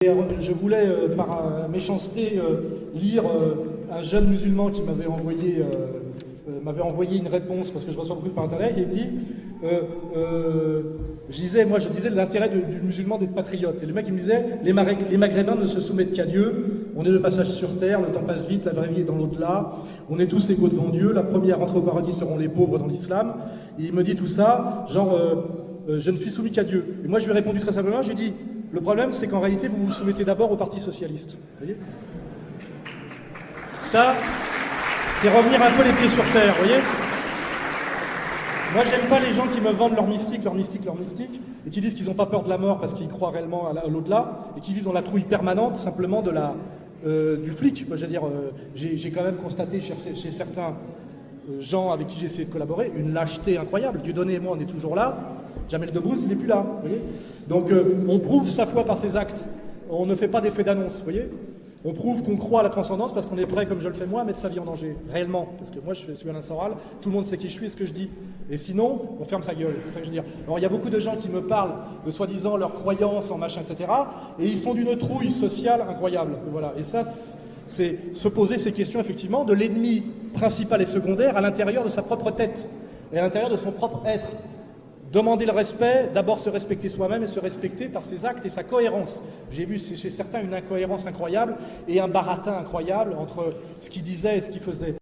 Je voulais, par méchanceté, lire un jeune musulman qui m'avait envoyé une réponse, parce que je reçois beaucoup par internet, et il me dit, je disais l'intérêt du musulman d'être patriote. Et le mec il me disait, les Maghrébins ne se soumettent qu'à Dieu, on est de passage sur terre, le temps passe vite, la vraie vie est dans l'au-delà, on est tous égaux devant Dieu, la première à rentrer au paradis seront les pauvres dans l'islam. Et il me dit tout ça, genre, je ne suis soumis qu'à Dieu. Et moi je lui ai répondu très simplement, j'ai dit, le problème, c'est qu'en réalité, vous vous soumettez d'abord au Parti Socialiste. Vous voyez ? Ça, c'est revenir un peu les pieds sur terre, vous voyez ? Moi, j'aime pas les gens qui me vendent leur mystique, et qui disent qu'ils n'ont pas peur de la mort parce qu'ils croient réellement à l'au-delà, et qui vivent dans la trouille permanente, simplement du flic. Moi, je veux dire, j'ai quand même constaté chez certains gens avec qui j'ai essayé de collaborer une lâcheté incroyable. Dieudonné et moi, on est toujours là. Jamel Debbouze, il n'est plus là. Vous voyez ? Donc, on prouve sa foi par ses actes. On ne fait pas d'effet d'annonce. Vous voyez ? On prouve qu'on croit à la transcendance parce qu'on est prêt, comme je le fais moi, à mettre sa vie en danger. Réellement. Parce que moi, je suis Alain Soral. Tout le monde sait qui je suis et ce que je dis. Et sinon, on ferme sa gueule. C'est ça que je veux dire. Alors, il y a beaucoup de gens qui me parlent de soi-disant leurs croyances en machin, etc. Et ils sont d'une trouille sociale incroyable. Voilà. Et ça, c'est se poser ces questions, effectivement, de l'ennemi principal et secondaire à l'intérieur de sa propre tête et à l'intérieur de son propre être. Demander le respect, d'abord se respecter soi-même et se respecter par ses actes et sa cohérence. J'ai vu chez certains une incohérence incroyable et un baratin incroyable entre ce qu'ils disaient et ce qu'ils faisaient.